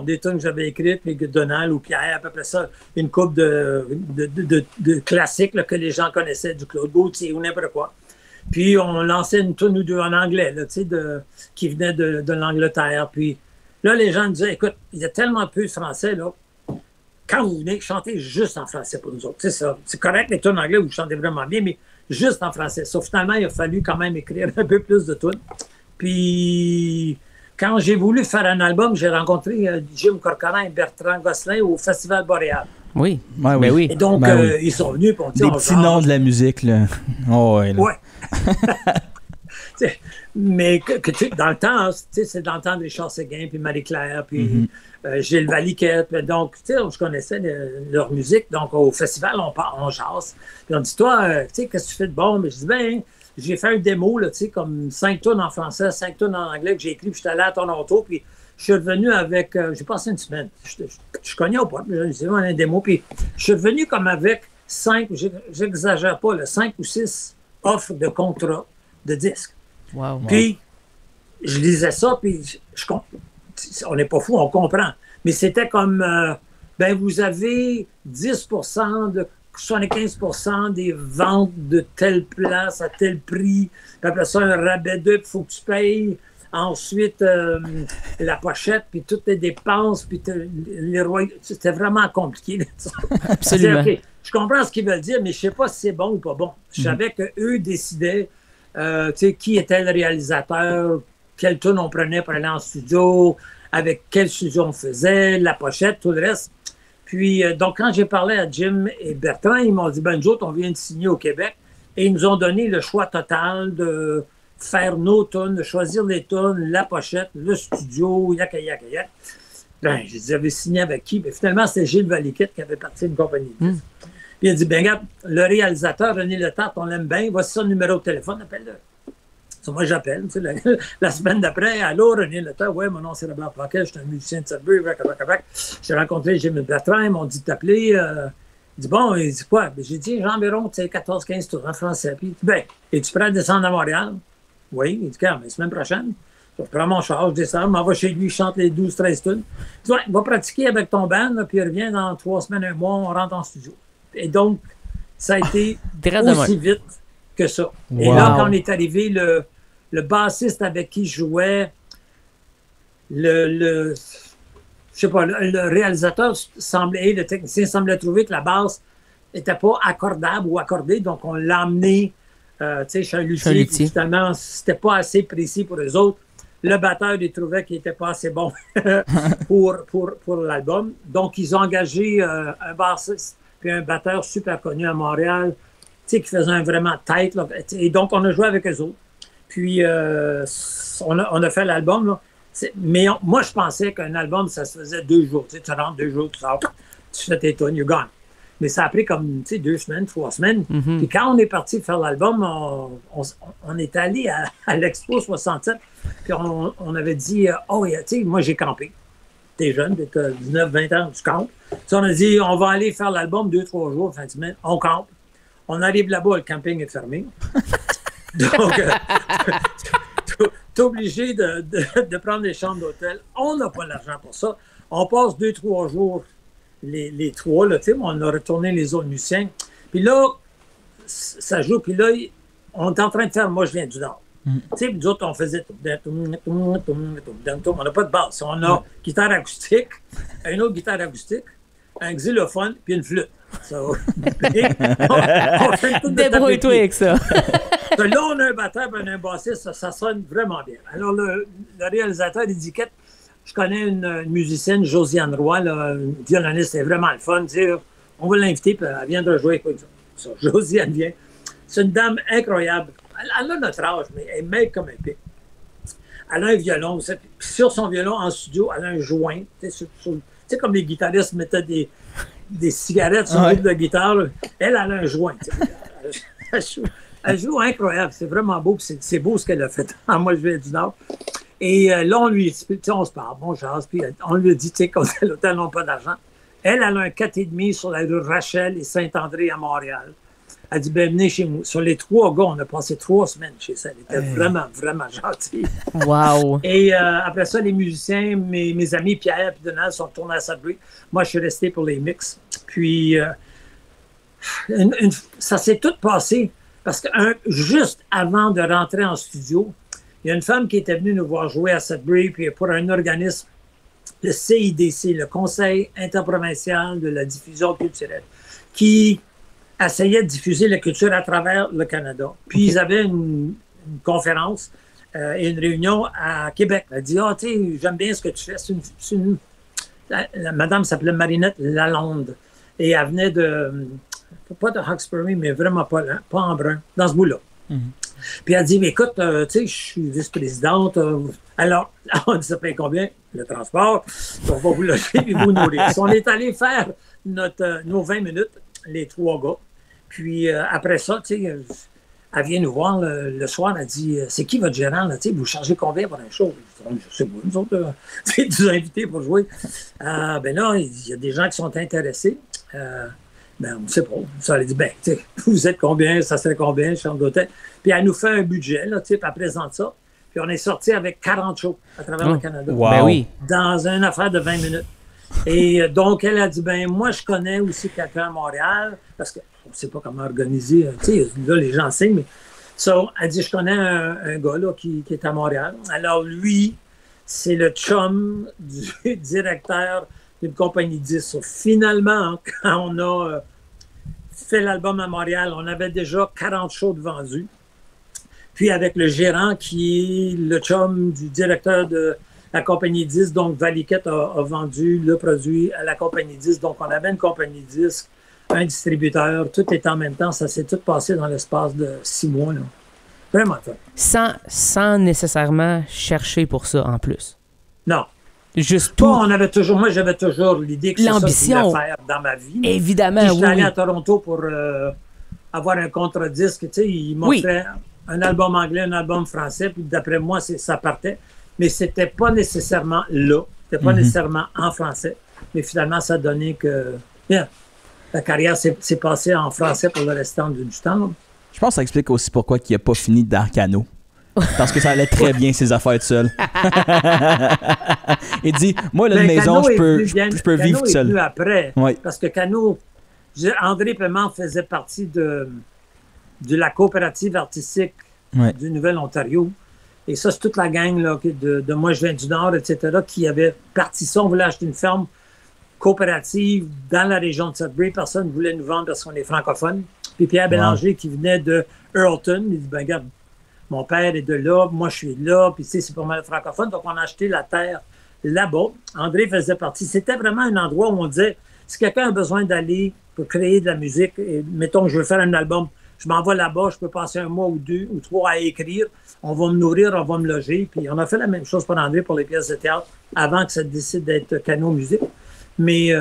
des tunes que j'avais écrites, puis Donald ou Pierre, à peu près ça, une couple de classiques là, que les gens connaissaient, du Claude Gauthier ou n'importe quoi. Puis on lançait une tune ou deux en anglais, là, qui venait de l'Angleterre. Puis là, les gens disaient, écoute, il y a tellement peu de français, là. Quand vous venez, chantez juste en français pour nous autres. C'est correct, les tunes en anglais, vous chantez vraiment bien, mais juste en français. Sauf finalement, il a fallu quand même écrire un peu plus de tunes. Puis, quand j'ai voulu faire un album, j'ai rencontré Jim Corcoran et Bertrand Gosselin au Festival Boréal. Oui, ouais, oui. oui. Et donc, ils sont venus pour des petits noms de la musique, là. Oh, ouais. Là. Ouais. Mais dans le temps, c'est dans le temps de Richard Séguin, puis Marie-Claire, puis Gilles Valiquette. Donc, je connaissais leur musique. Donc, au festival, on jase. Puis on dit, toi, qu'est-ce que tu fais de bon? Mais je dis, ben, j'ai fait un démo, là, comme 5 tunes en français, 5 tunes en anglais que j'ai écrit, puis je suis allé à Toronto, puis je suis revenu avec, j'ai passé une semaine. Je connais pas, mais j'ai un démo, puis je suis revenu comme avec 5, j'exagère pas, là, 5 ou 6 offres de contrats de disques. Wow. Puis, je lisais ça, puis on n'est pas fou, on comprend. Mais c'était comme, vous avez 10% de 75% des ventes de telle place à tel prix. Puis après ça, un rabais d'eux, il faut que tu payes. Ensuite, la pochette, puis toutes les dépenses, puis les royautés. C'était vraiment compliqué. Absolument. Okay, je comprends ce qu'ils veulent dire, mais je ne sais pas si c'est bon ou pas bon. Je savais qu'eux décidaient qui était le réalisateur, quelle tune on prenait pour aller en studio, avec quel studio on faisait, la pochette, tout le reste. Puis, donc, quand j'ai parlé à Jim et Bertrand, ils m'ont dit, nous autres, on vient de signer au Québec, et ils nous ont donné le choix total de faire nos tunes, de choisir les tunes, la pochette, le studio, yak. Ben, je dis, avez signé avec qui? Ben, finalement, c'était Gilles Valiquette qui avait parti d'une compagnie de disques. Puis il a dit, regarde, le réalisateur, René Letarte, on l'aime bien, voici son numéro de téléphone, appelle-le. So, moi, j'appelle, la semaine d'après, allô, René Letarte, ouais, mon nom c'est Robert Paquet, je suis un musicien de Sudbury, j'ai rencontré Jim Bertrand, ils m'ont dit de t'appeler. Il dit, bon, il dit quoi? Ben, j'ai dit, environ 14-15 tours en français. Puis il dit, ben, es-tu prêt à descendre à Montréal? Oui, il dit, quand, la semaine prochaine. Je prends mon char, je descends, je m'en vais chez lui, je chante les 12-13 tunes. Il dit, ouais, va pratiquer avec ton band, là, puis reviens dans 3 semaines, 1 mois, on rentre en studio. Et donc, ça a été aussi vite que ça. Wow. Et là, quand on est arrivé, le bassiste avec qui je jouais, le réalisateur semblait, le technicien semblait trouver que la basse n'était pas accordable ou accordée, donc on l'a emmené chez un luthier. Justement, c'était pas assez précis pour eux autres. Le batteur, il trouvait qu'il n'était pas assez bon pour l'album. Donc, ils ont engagé un bassiste puis un batteur super connu à Montréal, qui faisait vraiment tête. Là. Et donc, on a joué avec eux autres. Puis, on a fait l'album. Là. Mais moi, je pensais qu'un album, ça se faisait 2 jours. Tu rentres 2 jours, tu sors, tu fais tes tunes, you gone. Mais ça a pris comme 2 semaines, 3 semaines. Puis quand on est parti faire l'album, on est allé à l'Expo 67. Puis on avait dit, moi, j'ai campé. T'es jeune, t'as 19, 20 ans, tu campes. So, on a dit, on va aller faire l'album 2-3 jours, fin de semaine. On campe. On arrive là-bas, le camping est fermé. Donc, t'es obligé de prendre des chambres d'hôtel. On n'a pas l'argent pour ça. On passe 2-3 jours, les trois, là, on a retourné les autres musiciens. Puis là, ça joue. Puis là, on est en train de faire, moi, je viens du Nord. Puis nous autres, on faisait. On n'a pas de basse. On a guitare acoustique, une autre guitare acoustique, un xylophone, puis une flûte. So, débrouille-toi avec ça. Là, on a un batteur et un bassiste, ça sonne vraiment bien. Alors, le réalisateur, il dit, je connais une musicienne, Josiane Roy, là, une violoniste, c'est vraiment le fun. On va l'inviter, puis elle viendra jouer avec ça. Josiane vient. C'est une dame incroyable. Elle a notre âge, mais elle est maigre comme un pic. Elle a un violon. Sur son violon, en studio, elle a un joint. Tu sais, comme les guitaristes mettaient des cigarettes sur le bout de la guitare. Là. Elle a un joint. Elle joue incroyable. C'est vraiment beau. C'est beau ce qu'elle a fait. Moi, je viens du Nord. Et là, on lui dit, on se parle, bon, jase, puis on lui dit, tu sais, comme l'hôtel n'a pas d'argent. Elle a un 4,5 sur la rue Rachel et Saint-André à Montréal. Elle dit, ben venez chez moi. Sur les 3 gars, on a passé 3 semaines chez ça. Elle était vraiment, vraiment gentille. Wow! Et après ça, les musiciens, mes amis Pierre et Donald sont retournés à Sudbury. Moi, je suis resté pour les mix. Puis, ça s'est tout passé parce que juste avant de rentrer en studio, il y a une femme qui était venue nous voir jouer à Sudbury, puis pour un organisme, le CIDC, le Conseil interprovincial de la diffusion culturelle, qui essayait de diffuser la culture à travers le Canada. Puis ils avaient une conférence et une réunion à Québec. Elle dit, tu sais, j'aime bien ce que tu fais. La madame s'appelait Marinette Lalonde et elle venait pas de Hawkesbury, mais vraiment pas en brun, dans ce bout-là. Puis elle dit, mais écoute, tu sais, je suis vice-présidente. Alors, on dit, ça paye combien? Le transport. On va vous loger et vous nourrir. On est allé faire nos 20 minutes, les 3 gars. Puis après ça, tu sais, elle vient nous voir le soir. Elle dit, c'est qui votre gérant? Là, vous chargez combien pour un show? Je sais pas, nous autres, nous invités pour jouer. Ben là, il y a des gens qui sont intéressés. Ben, on ne sait pas. Ça, elle dit, ben, tu sais, vous êtes combien, ça serait combien, chambre d'hôtel. Puis elle nous fait un budget, là, tu sais, puis elle présente ça. Puis on est sorti avec 40 shows à travers le Canada. Wow. Ben oui. Dans une affaire de 20 minutes. Et donc, elle a dit, ben, moi, je connais aussi quelqu'un à Montréal, parce qu'on ne sait pas comment organiser. Tu sais, là, les gens signent, mais. Elle dit, je connais un gars, là, qui est à Montréal. Alors, lui, c'est le chum du directeur d'une compagnie 10. Finalement, quand on a fait l'album à Montréal, on avait déjà 40 shows de vendus. Puis avec le gérant qui est le chum du directeur de la compagnie 10, donc Valiquette a vendu le produit à la compagnie 10. Donc on avait une compagnie 10, un distributeur, tout était en même temps. Ça s'est tout passé dans l'espace de 6 mois. Là. Vraiment fun. Sans nécessairement chercher pour ça en plus. Non. Juste tout. Moi, j'avais toujours l'idée que c'est ça que je voulais faire dans ma vie. Évidemment, oui. J'étais allé oui. à Toronto pour avoir un contre-disque. Tu sais, ils m'offraient un album anglais, un album français, puis d'après moi, ça partait. Mais c'était pas nécessairement là. C'était pas nécessairement en français. Mais finalement, ça a donné que la carrière s'est passée en français pour le restant du temps. Je pense que ça explique aussi pourquoi il n'a pas fini dans Cano. Parce que ça allait très bien, ses affaires tout seul. Il dit, moi, la maison, je peux vivre tout seul. Cano est venu après. Oui. Parce que Cano, André Paiement faisait partie de la coopérative artistique du Nouvel-Ontario. Et ça, c'est toute la gang là, de Moi, je viens du Nord, etc., qui avait parti ça. On voulait acheter une ferme coopérative dans la région de Sudbury. Personne ne voulait nous vendre parce qu'on est francophone. Puis Pierre Bélanger, qui venait de Earlton, il dit, ben regarde, mon père est de là, moi je suis de là, puis tu sais, c'est pas mal francophone, donc on a acheté la terre là-bas. André faisait partie. C'était vraiment un endroit où on disait, si quelqu'un a besoin d'aller pour créer de la musique, et mettons que je veux faire un album, je m'en vais là-bas, je peux passer 1 mois ou 2 ou 3 à écrire, on va me nourrir, on va me loger, puis on a fait la même chose pour André pour les pièces de théâtre, avant que ça décide d'être Cano Musique. Mais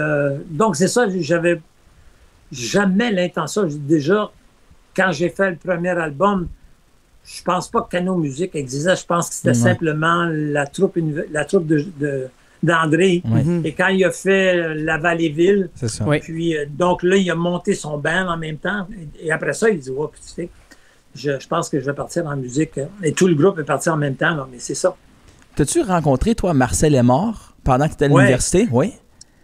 donc c'est ça, j'avais jamais l'intention, déjà, quand j'ai fait le premier album, je pense pas que Cano Musique existait. Je pense que c'était simplement la troupe d'André. Oui. Et quand il a fait La Vallée-Ville, c'est ça. Puis donc là, il a monté son band en même temps. Et après ça, il dit, ouais, tu sais, je pense que je vais partir en musique. Et tout le groupe est parti en même temps, là, mais c'est ça. T'as-tu rencontré, toi, Marcel Aymard pendant que tu étais à l'université? Oui.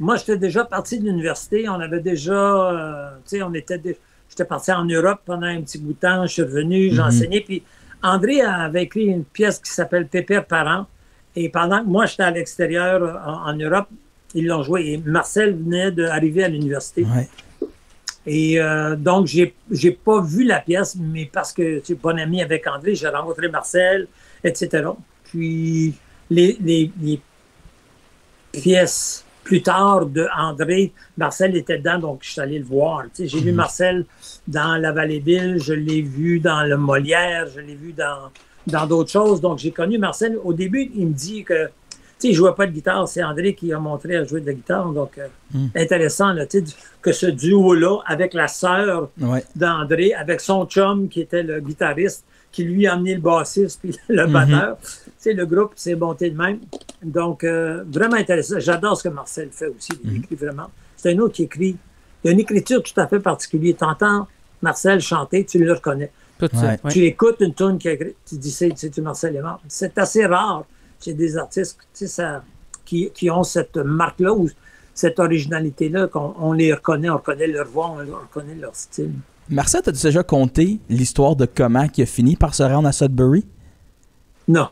Moi, j'étais déjà parti de l'université. On avait déjà, tu sais, j'étais parti en Europe pendant un petit bout de temps. Je suis revenu, j'ai enseigné. Puis André avait écrit une pièce qui s'appelle Pépère Parent. Et pendant que moi, j'étais à l'extérieur en Europe, ils l'ont joué. Et Marcel venait d'arriver à l'université. Ouais. Et donc, j'ai pas vu la pièce, mais parce que tu es bon ami avec André, j'ai rencontré Marcel, etc. Puis les pièces plus tard de André, Marcel était dedans, donc je suis allé le voir. Tu sais, j'ai vu Marcel dans La Vallée-Ville, je l'ai vu dans le Molière, je l'ai vu dans d'autres choses. Donc, j'ai connu Marcel. Au début, il me dit que, tu sais, il ne jouait pas de guitare. C'est André qui a montré à jouer de la guitare. Donc, intéressant, là, tu sais, que ce duo-là, avec la sœur d'André, avec son chum qui était le guitariste, qui lui a amené le bassiste puis le batteur. Tu sais, le groupe s'est monté de même. Donc, vraiment intéressant. J'adore ce que Marcel fait aussi. Il écrit vraiment. C'est un autre qui écrit. Il a une écriture tout à fait particulière. T'entends Marcel chanter, tu le reconnais. Tout de suite, ouais. Tu écoutes une tune qui a écrit, tu dis, c'est Marcel Lemort. C'est assez rare chez des artistes qui ont cette marque-là ou cette originalité-là, qu'on les reconnaît, on reconnaît leur voix, on reconnaît leur style. Marcel, as-tu déjà conté l'histoire de comment il a fini par se rendre à Sudbury? Non.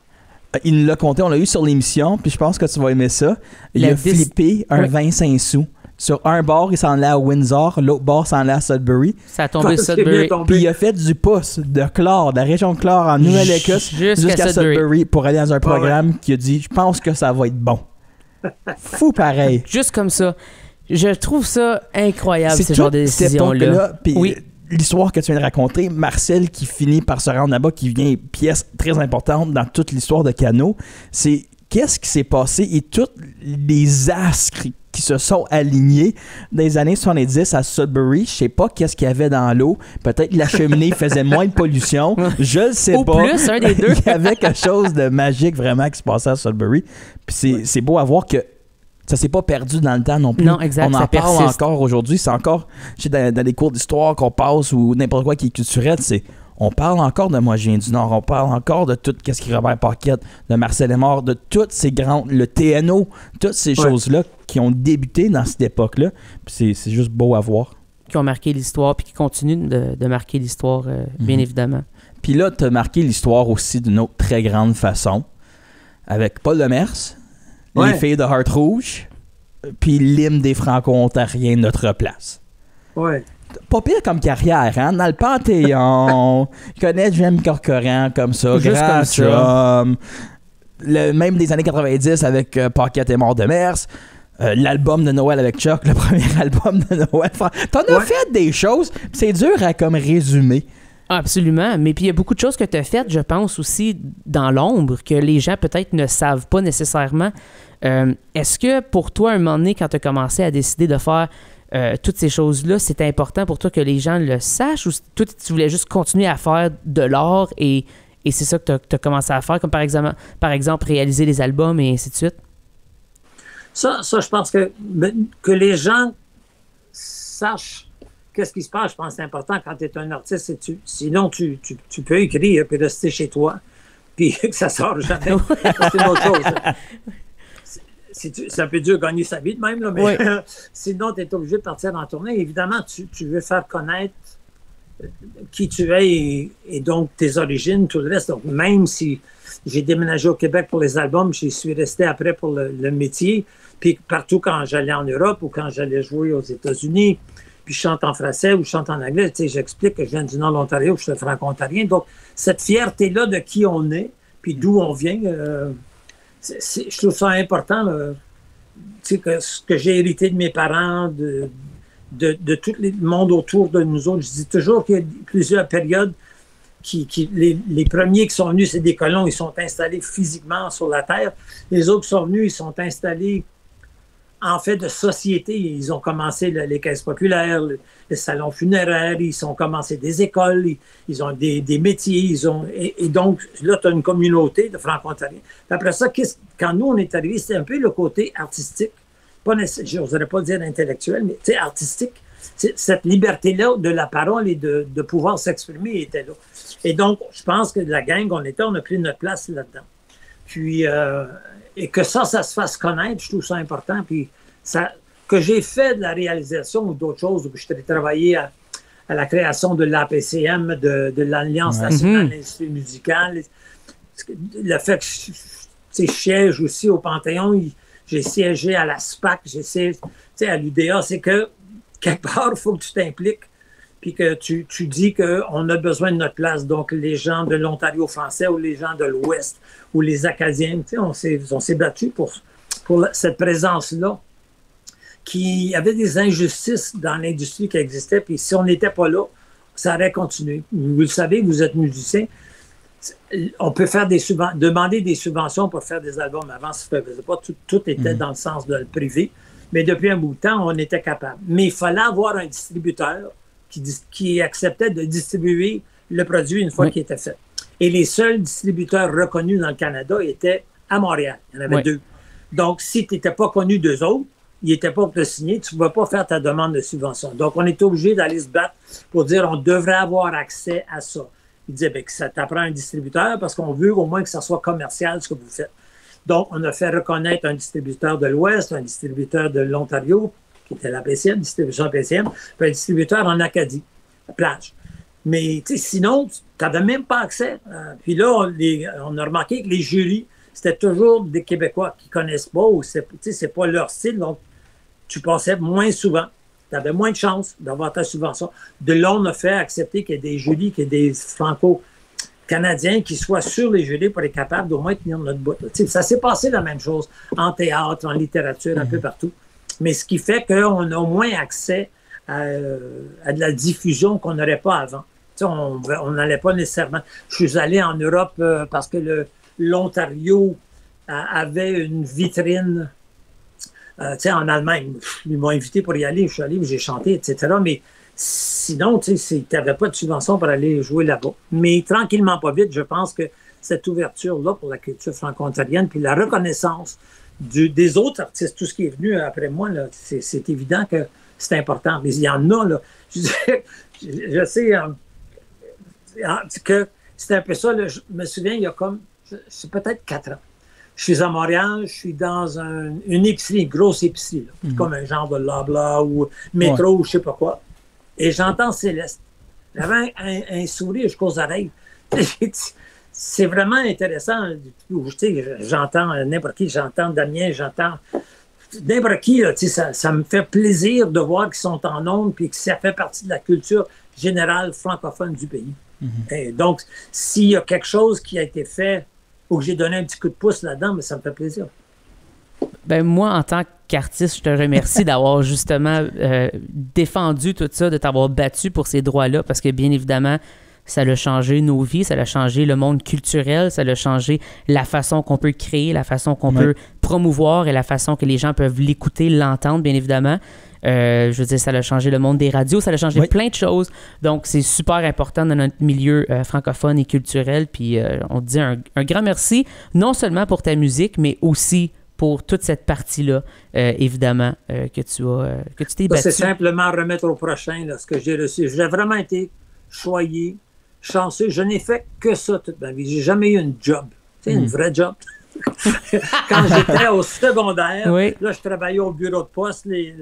Il nous l'a conté, on l'a eu sur l'émission, puis je pense que tu vas aimer ça. Il a flippé un 25 sous. Sur un bord, il s'en allait à Windsor, l'autre bord s'en allait à Sudbury. Ça a tombé Sudbury. Puis il a fait du pouce de Clore, de la région de Clore en Nouvelle-Écosse jusqu'à Sudbury pour aller dans un programme qui a dit « Je pense que ça va être bon ». Fou pareil. Juste comme ça. Je trouve ça incroyable, ce genre de décision-là. Oui. L'histoire que tu viens de raconter, Marcel qui finit par se rendre là-bas, qui vient pièce très importante dans toute l'histoire de Cano, c'est qu'est-ce qui s'est passé et tous les astres qui se sont alignés dans les années 70 à Sudbury. Je sais pas qu'est-ce qu'il y avait dans l'eau. Peut-être que la cheminée faisait moins de pollution. Je le sais pas. Ou plus, un des deux. Il y avait quelque chose de magique vraiment qui se passait à Sudbury. Puis c'est beau à voir que ça s'est pas perdu dans le temps non plus. Non, exact, on en ça parle persiste. encore aujourd'hui. C'est encore, je sais, dans des cours d'histoire qu'on passe ou n'importe quoi qui est culturel, on parle encore de Moi, je viens du Nord. On parle encore de tout ce qui est Robert Paquette, de Marcel Lemort, de toutes ces grands, le TNO, toutes ces choses-là qui ont débuté dans cette époque-là. Puis c'est juste beau à voir. Qui ont marqué l'histoire puis qui continuent de marquer l'histoire, bien évidemment. Puis là, tu as marqué l'histoire aussi d'une autre très grande façon avec Paul Demers, Les filles de Heart Rouge, puis l'hymne des Franco-Ontariens, Notre place. Ouais. Pas pire comme carrière, hein? Dans le Panthéon, connaître J'aime Corcoran comme ça, juste grand comme ça. chum. Même des années 90 avec Paquette et Mort de Mers. L'album de Noël avec Chuck, le premier album de Noël. T'en as fait des choses, c'est dur à comme résumer. Absolument. Mais puis il y a beaucoup de choses que tu as faites, je pense, aussi dans l'ombre, que les gens peut-être ne savent pas nécessairement. Est-ce que pour toi, un moment donné, quand tu as commencé à décider de faire toutes ces choses-là, c'était important pour toi que les gens le sachent, ou toi, tu voulais juste continuer à faire de l'art et c'est ça que tu as commencé à faire, comme par exemple réaliser les albums et ainsi de suite? Ça, je pense que les gens sachent qu'est-ce qui se passe. Je pense que c'est important quand tu es un artiste. Sinon, tu peux écrire et rester chez toi, puis que ça sort jamais. C'est une autre chose. C'est un peu dur de gagner sa vie de même, là, mais sinon, tu es obligé de partir en tournée. Évidemment, tu veux faire connaître qui tu es et donc tes origines, tout le reste. Donc, même si j'ai déménagé au Québec pour les albums, j'y suis resté après pour le métier. Puis partout quand j'allais en Europe ou quand j'allais jouer aux États-Unis, puis je chante en français ou je chante en anglais, tu sais, j'explique que je viens du Nord de l'Ontario, que je suis franco-ontarien. Donc, cette fierté-là de qui on est, puis d'où on vient, je trouve ça important, tu sais, ce que j'ai hérité de mes parents, de tout le monde autour de nous autres. Je dis toujours qu'il y a plusieurs périodes les premiers qui sont venus, c'est des colons, ils sont installés physiquement sur la terre. Les autres qui sont venus, ils sont installés en fait de société. Ils ont commencé les caisses populaires, les salons funéraires, ils ont commencé des écoles, ils ont des métiers, et donc là, tu as une communauté de Franco-Ontariens. Après ça, quand nous, on est arrivés, c'était un peu le côté artistique. Je n'oserais pas dire intellectuel, mais artistique. Cette liberté-là de la parole et de pouvoir s'exprimer était là. Et donc, je pense que la gang on a pris notre place là-dedans. Puis, et que ça se fasse connaître, je trouve ça important. Puis, que j'ai fait de la réalisation ou d'autres choses, que je travaillé à la création de l'APCM, de l'Alliance nationale de l'industrie musicale. Le fait que je siège aussi au Panthéon, j'ai siégé à la SPAC, j'ai siégé à l'UDA, c'est que quelque part, il faut que tu t'impliques puis que tu dis qu'on a besoin de notre place. Donc, les gens de l'Ontario français ou les gens de l'Ouest ou les Acadiens, on s'est battus pour cette présence-là. Qu'il y avait des injustices dans l'industrie qui existaient, puis si on n'était pas là, ça aurait continué. Vous le savez, vous êtes musicien, on peut faire demander des subventions pour faire des albums. Avant, ça ne se faisait pas. Tout était dans le sens de le privé. Mais depuis un bout de temps, on était capable. Mais il fallait avoir un distributeur qui acceptait de distribuer le produit une fois qu'il était fait. Et les seuls distributeurs reconnus dans le Canada étaient à Montréal. Il y en avait deux. Donc, si tu n'étais pas connu d'eux autres, il n'était pas pour te signer, tu ne pouvais pas faire ta demande de subvention. Donc, on est obligé d'aller se battre pour dire on devrait avoir accès à ça. Il disait que ça t'apprend un distributeur parce qu'on veut au moins que ça soit commercial ce que vous faites. Donc, on a fait reconnaître un distributeur de l'Ouest, un distributeur de l'Ontario, qui était la PCM, distribution PCM, puis un distributeur en Acadie, plage. Mais sinon, tu n'avais même pas accès. Puis là, on a remarqué que les jurys, c'était toujours des Québécois qui ne connaissent pas ou c'est pas leur style, donc tu passais moins souvent. Tu avais moins de chances d'avoir ta subvention. De là, on a fait accepter qu'il y ait des jurys, qu'il y ait des Franco-Canadiens qui soient sur les jurys pour être capables d'au moins tenir notre bout. Ça s'est passé la même chose en théâtre, en littérature, un peu partout. Mais ce qui fait qu'on a au moins accès à de la diffusion qu'on n'aurait pas avant. On n'allait pas nécessairement. Je suis allé en Europe parce que l'Ontario avait une vitrine en Allemagne. Ils m'ont invité pour y aller, je suis allé, j'ai chanté, etc. Mais sinon, tu n'avais pas de subvention pour aller jouer là-bas. Mais tranquillement, pas vite, je pense que cette ouverture-là pour la culture franco-ontarienne, puis la reconnaissance des autres artistes, tout ce qui est venu après moi, c'est évident que c'est important. Mais il y en a, là. Je sais que c'est un peu ça. Là, je me souviens, il y a c'est peut-être 4 ans. Je suis à Montréal, je suis dans une épicerie, une grosse épicerie, là, comme un genre de Loblaw ou métro ou je ne sais pas quoi. Et j'entends Céleste. J'avais un sourire jusqu'aux oreilles. C'est vraiment intéressant. J'entends n'importe qui, j'entends Damien, j'entends n'importe qui. Là, ça me fait plaisir de voir qu'ils sont en ondes et que ça fait partie de la culture générale francophone du pays. Et donc, s'il y a quelque chose qui a été fait ou que j'ai donné un petit coup de pouce là-dedans, mais ça me fait plaisir. Ben moi, en tant qu'artiste, je te remercie d'avoir justement défendu tout ça, de t'avoir battu pour ces droits-là, parce que bien évidemment, ça a changé nos vies, ça a changé le monde culturel, ça a changé la façon qu'on peut créer, la façon qu'on peut promouvoir et la façon que les gens peuvent l'écouter, l'entendre, bien évidemment. Je veux dire, ça a changé le monde des radios, ça a changé plein de choses. Donc, c'est super important dans notre milieu francophone et culturel. Puis, on te dit un grand merci, non seulement pour ta musique, mais aussi pour toute cette partie-là, évidemment, que tu t'es battu. C'est simplement remettre au prochain là, ce que j'ai reçu. J'ai vraiment été choyé, chanceux. Je n'ai fait que ça toute ma vie. J'ai jamais eu une job. Tu sais, une vraie job. Quand j'étais au secondaire, là, je travaillais au bureau de poste, les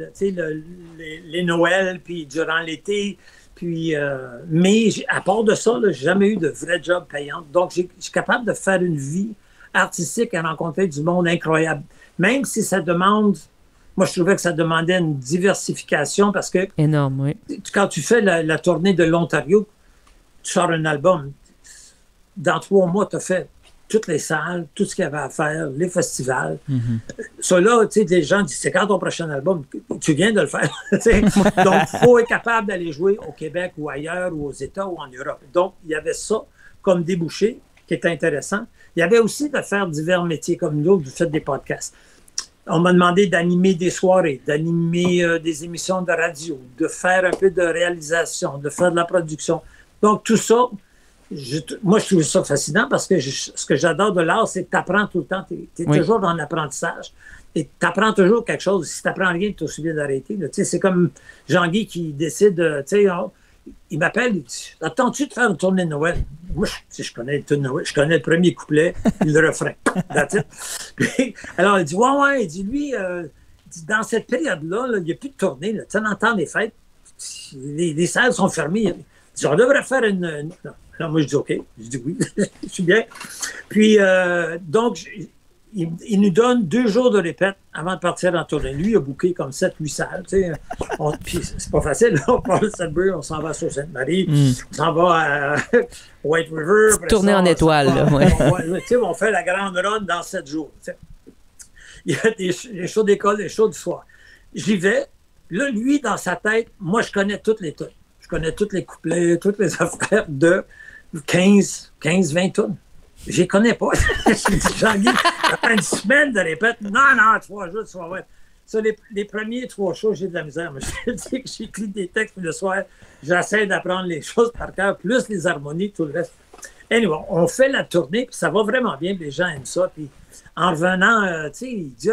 Noëls, puis durant l'été. Puis, mais à part de ça, j'ai jamais eu de vrai job payant. Donc, je suis capable de faire une vie artistique et rencontrer du monde incroyable. Même si ça demande... Moi, je trouvais que ça demandait une diversification parce que... Énorme, oui. Quand tu fais la tournée de l'Ontario, tu sors un album. Dans 3 mois, tu as fait toutes les salles, tout ce qu'il y avait à faire, les festivals. Ça, là, tu sais, les gens disent, c'est quand ton prochain album? Tu viens de le faire. Donc, il faut être capable d'aller jouer au Québec ou ailleurs, ou aux États ou en Europe. Donc, il y avait ça comme débouché qui était intéressant. Il y avait aussi de faire divers métiers comme nous, vous faites des podcasts. On m'a demandé d'animer des soirées, d'animer des émissions de radio, de faire un peu de réalisation, de faire de la production. Donc, tout ça, moi, je trouve ça fascinant parce que ce que j'adore de l'art, c'est que tu apprends tout le temps. Tu es toujours dans l'apprentissage. Et tu apprends toujours quelque chose. Si tu n'apprends rien, tu es aussi bien d'arrêter. C'est comme Jean-Guy qui décide, il m'appelle, il dit, attends-tu de faire une tournée de Noël? Moi, je connais une tournée de Noël. Je connais le premier couplet, le refrain. Puis, alors, il dit, ouais. Il dit, lui, dans cette période-là, il n'y a plus de tournée. Tu entends les fêtes. Les salles sont fermées. Il dit, on devrait faire une... Non, moi, je dis OK. Je dis oui, je suis bien. Puis, donc, il nous donne 2 jours de répète avant de partir en tournée. Lui, il a booké comme 7-8 salles. Puis, c'est pas facile. Là. On part de Sudbury, on s'en va à Sault-Sainte-Marie, on s'en va à White River. Tourner en étoile. On fait la grande run dans 7 jours. T'sais. Il y a les shows d'école, les shows du soir. J'y vais. Là, lui, dans sa tête, moi, je connais toutes les tunes. Je connais tous les couplets, toutes les affaires de 15-20 tonnes. Je les connais pas. Je dis, Jean-Guy, après une semaine de répète, non, 3 jours, tu vas voir. Ça, les premiers 3 shows, j'ai de la misère. Mais je dis que j'écris des textes, puis le soir, j'essaie d'apprendre les choses par cœur, plus les harmonies, tout le reste. Anyway, on fait la tournée, puis ça va vraiment bien, puis les gens aiment ça. Puis en revenant, tu sais, il dit,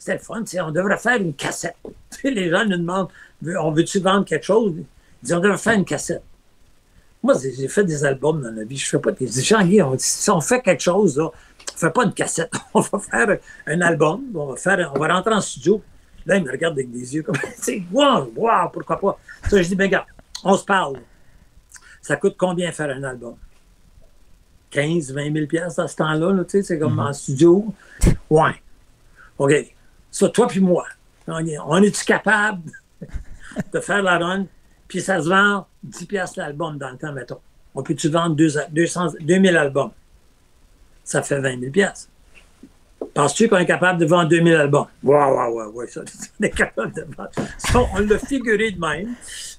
c'était le fun. On devrait faire une cassette. Les gens nous demandent, on veut-tu vendre quelque chose? Ils disent, on devrait faire une cassette. Moi, j'ai fait des albums dans la vie. Je fais pas des... Jean-Guy, si on fait quelque chose, là, on fait pas une cassette. On va faire un album. On va rentrer en studio. Là, il me regarde avec des yeux comme, wow, pourquoi pas? Ça, je dis, ben, regarde, on se parle. Ça coûte combien faire un album? 15, 20 000 piastres à ce temps-là, là, c'est comme en studio. Ouais. OK. Ça, toi puis moi, on est-tu capable de faire la run? Puis ça se vend 10 piastres l'album dans le temps, mettons. On peut-tu vendre 2000 albums? Ça fait 20 000 piastres. Penses-tu qu'on est capable de vendre 2000 albums? Ouais, ça, on est capable de vendre. Ça, on l'a figuré de même.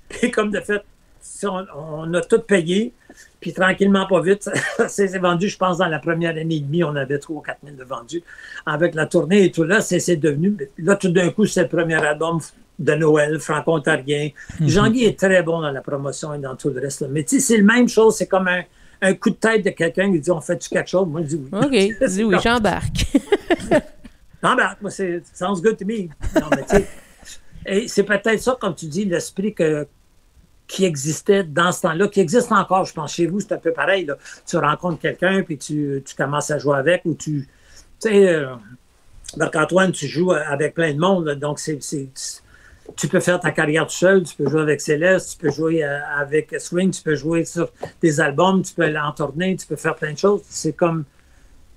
Puis comme de fait, on a tout payé. Puis tranquillement, pas vite, ça s'est vendu, je pense, dans la première année et demie, on avait 3 ou 4 000 de vendus. Avec la tournée et tout là, c'est devenu... Là, tout d'un coup, c'est le premier album de Noël, franco-ontarien. Jean-Guy est très bon dans la promotion et dans tout le reste. Là. Mais tu sais, c'est la même chose, c'est comme un coup de tête de quelqu'un qui dit, on fait-tu quelque chose? Moi, je dis oui. OK, dis oui, j'embarque. J'embarque, moi, sounds good to me. Non, mais tu sais, et c'est peut-être ça, comme tu dis, l'esprit qui existait dans ce temps-là, qui existe encore, je pense, chez vous, c'est un peu pareil. Là. Tu rencontres quelqu'un, puis tu commences à jouer avec, ou tu sais, Marc-Antoine, tu joues avec plein de monde, là, donc tu peux faire ta carrière tout seul, tu peux jouer avec Céleste, tu peux jouer avec Swing, tu peux jouer sur des albums, tu peux aller en tournée, tu peux faire plein de choses. C'est comme,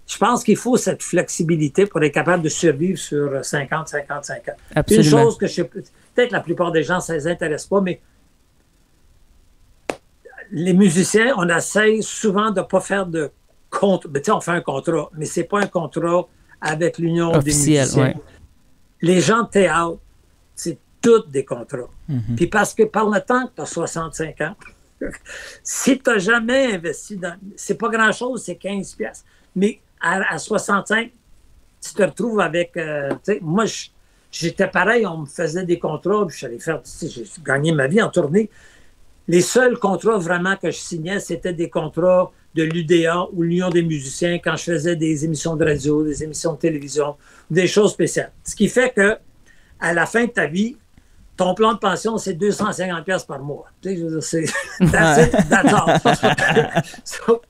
je pense qu'il faut cette flexibilité pour être capable de survivre sur 55 ans. Absolument. Une chose que peut-être la plupart des gens, ça ne les intéresse pas, mais les musiciens, on essaie souvent de ne pas faire de contrat. Ben, on fait un contrat, mais ce n'est pas un contrat avec l'Union officiel, des musiciens. Ouais. Les gens de théâtre, c'est tous des contrats. Puis parce que par le temps que tu as 65 ans, si tu n'as jamais investi dans... C'est pas grand-chose, c'est 15 piastres. Mais à 65, tu te retrouves avec... moi, j'étais pareil, on me faisait des contrats, puis j'allais faire... J'ai gagné ma vie en tournée. Les seuls contrats vraiment que je signais, c'était des contrats de l'UDA ou l'Union des musiciens quand je faisais des émissions de radio, des émissions de télévision, des choses spéciales. Ce qui fait que à la fin de ta vie, ton plan de pension, c'est 250 pièces par mois. Tu sais, je veux dire, c'est... That's it, that's all. So,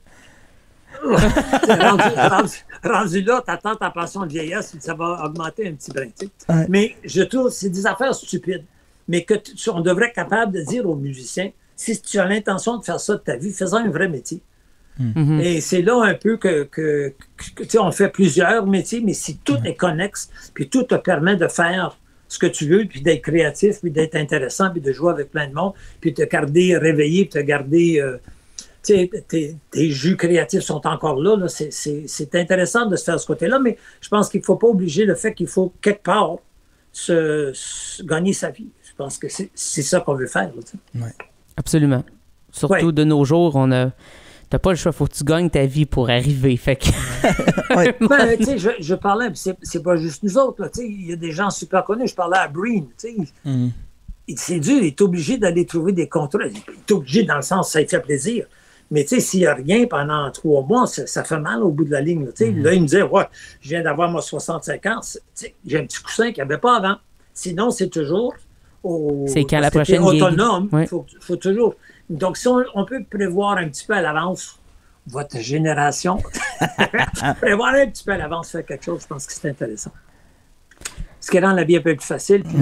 rendu là, tu attends ta pension de vieillesse, ça va augmenter un petit brin. Tu sais. Ouais. Mais je trouve c'est des affaires stupides. Mais on devrait être capable de dire aux musiciens, si tu as l'intention de faire ça de ta vie, fais-en un vrai métier. Et c'est là un peu que tu sais, on fait plusieurs métiers, mais si tout est connexe, puis tout te permet de faire ce que tu veux, puis d'être créatif, puis d'être intéressant, puis de jouer avec plein de monde, puis de te garder réveillé, puis de garder... tu sais, tes jus créatifs sont encore là. C'est intéressant de se faire ce côté-là, mais je pense qu'il ne faut pas obliger le fait qu'il faut quelque part gagner sa vie. Je pense que c'est ça qu'on veut faire. Là, Ouais. Absolument. Surtout de nos jours, t'as pas le choix, faut que tu gagnes ta vie pour arriver. Fait que... Ouais. Ben, tu sais, je parlais, c'est pas juste nous autres, là, tu sais, il y a des gens super connus, je parlais à Breen, tu sais, c'est dur, il est obligé d'aller trouver des contrats, il est obligé dans le sens, ça lui fait plaisir, mais tu sais, s'il n'y a rien pendant 3 mois, ça fait mal au bout de la ligne, là, tu sais, là, il me disait, ouais, je viens d'avoir moi 65 ans, tu sais, j'ai un petit coussin qu'il n'y avait pas avant, sinon, c'est toujours c'est qu'à la prochaine autonome, ouais. faut toujours, donc si on peut prévoir un petit peu à l'avance votre génération, prévoir un petit peu à l'avance, faire quelque chose, je pense que c'est intéressant. Ce qui rend la vie un peu plus facile, puis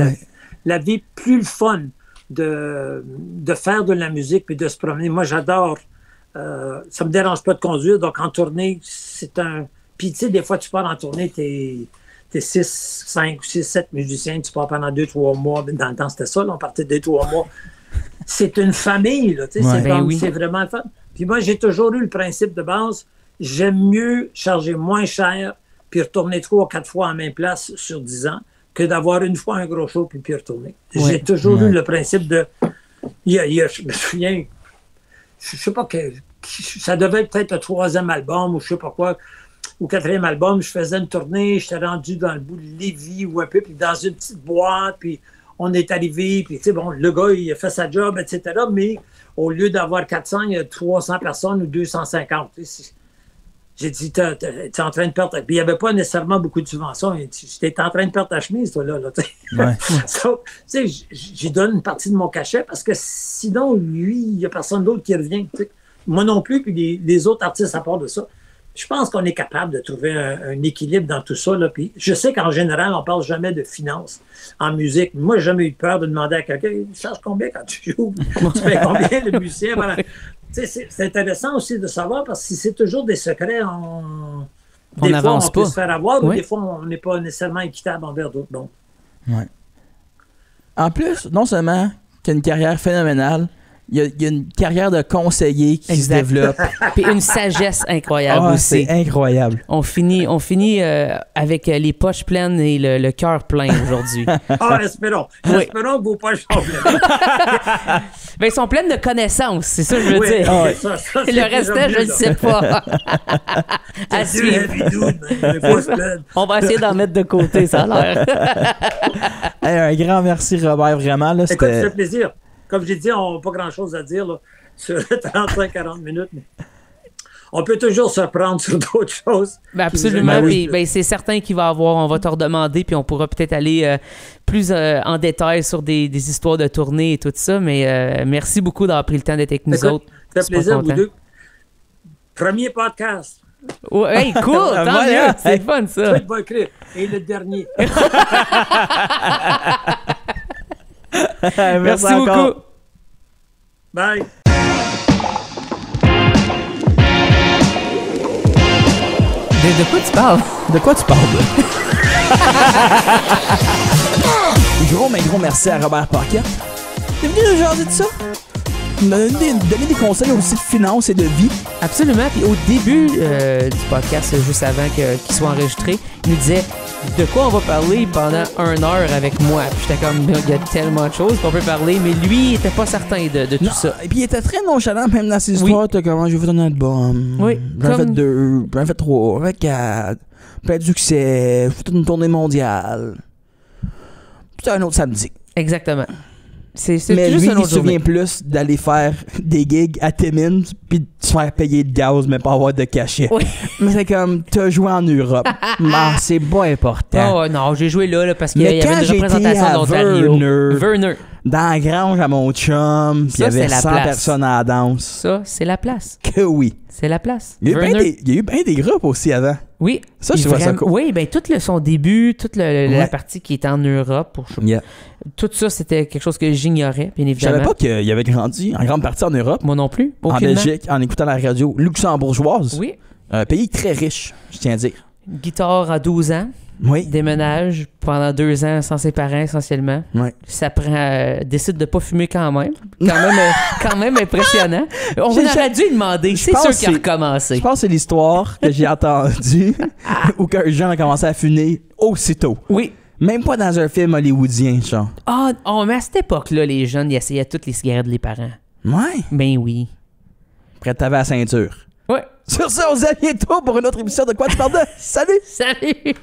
la vie plus le fun de faire de la musique puis de se promener. Moi, j'adore. Ça me dérange pas de conduire, donc en tournée, c'est un... Puis tu sais, des fois, tu pars en tournée, t'es 6, 5, 6, 7 musiciens, tu pars pendant 2-3 mois. Dans le temps, c'était ça, là, on partait 2-3 mois. C'est une famille, là, tu sais, c'est vraiment le fun. Puis moi, j'ai toujours eu le principe de base, j'aime mieux charger moins cher puis retourner 3 ou 4 fois en même place sur 10 ans que d'avoir une fois un gros show puis retourner. Ouais. J'ai toujours eu le principe de... je me souviens, je sais pas que... Ça devait être peut-être le 3e album ou je sais pas quoi, ou 4e album, je faisais une tournée, j'étais rendu dans le bout de Lévis ou un peu, puis dans une petite boîte, puis on est arrivé, puis tu sais, bon, le gars, il a fait sa job, etc., mais au lieu d'avoir 400, il y a 300 personnes ou 250. J'ai dit, t'es en train de perdre. Puis il n'y avait pas nécessairement beaucoup de subventions. J'étais en train de perdre ta chemise, toi, là. Tu sais. Ouais. So, tu sais, j'y donne une partie de mon cachet parce que sinon, lui, il n'y a personne d'autre qui revient. Tu sais. Moi non plus, puis les autres artistes à part de ça. Je pense qu'on est capable de trouver un équilibre dans tout ça. Là. Puis je sais qu'en général, on ne parle jamais de finances en musique. Moi, j'ai jamais eu peur de demander à quelqu'un, tu charges combien quand tu joues? Tu fais combien le musicien? Voilà. C'est intéressant aussi de savoir parce que si c'est toujours des secrets, des fois, on peut se faire avoir ou des fois, on n'est pas nécessairement équitable envers d'autres. Bon. Ouais. En plus, non seulement tu as une carrière phénoménale, il y a une carrière de conseiller qui se développe. Puis une sagesse incroyable aussi. C'est incroyable. On finit avec les poches pleines et le cœur plein aujourd'hui. Espérons. Espérons que vos poches sont pleines. Ben, ils sont pleines de connaissances, c'est ça que je veux dire. Le restant, je ne sais pas. À suivre. On va essayer d'en mettre de côté, ça a l'air. Hey, un grand merci, Robert, vraiment. Là, écoute, ça fait plaisir. Comme j'ai dit, on n'a pas grand-chose à dire là, sur 35-40 minutes, mais on peut toujours se prendre sur d'autres choses. Ben absolument, puis c'est certain on va te redemander, puis on pourra peut-être aller plus en détail sur des histoires de tournée et tout ça, mais merci beaucoup d'avoir pris le temps d'être avec nous autres. Ça fait plaisir, vous deux. Premier podcast. Oh, hey, cool! Tant mieux! C'est fun, ça! Tu vas écrire. Et le dernier. Merci beaucoup. Bye. De quoi tu parles? De quoi tu parles? Gros merci à Robert Paquette. T'es venu nous jaser de ça? Donner des conseils aussi de finances et de vie. Absolument. Puis au début du podcast, juste avant qu'il soit enregistré, il nous disait de quoi on va parler pendant 1 heure avec moi. Puis j'étais comme, il y a tellement de choses qu'on peut parler, mais lui, il était pas certain de tout ça. Et puis il était très nonchalant, même dans ses histoires. T'as comment, j'ai fait un album. Oui. J'en ai fait 2, j'en ai fait 3, j'en ai fait 4. Plein de succès, j'ai fait une tournée mondiale. Puis un autre samedi. Exactement. C'est mais juste lui, un autre il se souvient plus d'aller faire des gigs à Timmins puis de se faire payer de gaz, mais pas avoir de cachet. Oui. Mais c'est comme, t'as joué en Europe. Mais c'est pas important. Oh non, j'ai joué là parce qu'il y avait une représentation d'Ontario. Verner. Dans la grange à mon chum, puis il y avait 100 personnes à la danse. Ça, c'est la place. Que oui. C'est la place. Il y a eu bien des groupes aussi avant. Oui. Ça, je vois ça cool. Oui, bien, son début, toute la partie qui était en Europe, tout ça, c'était quelque chose que j'ignorais, bien évidemment. Je savais pas qu'il avait grandi en grande partie en Europe. Moi non plus. En Belgique, en écoutant la radio luxembourgeoise. Oui. Un pays très riche, je tiens à dire. Guitare à 12 ans. Oui. Déménage pendant 2 ans sans ses parents essentiellement. Oui. Ça prend. Décide de pas fumer quand même. Quand même impressionnant. On aurait dû lui demander. C'est sûr qu'il a recommencé. Je pense que c'est l'histoire que j'ai entendue où qu'un jeune a commencé à fumer aussitôt. Oui. Même pas dans un film hollywoodien, genre. Mais à cette époque-là, les jeunes, ils essayaient toutes les cigarettes des parents. Ouais. Ben oui. Prêt à t'avoir la ceinture. Ouais. Sur ça, on se dit à bientôt pour une autre émission de Quoi tu parles de. Salut! Salut!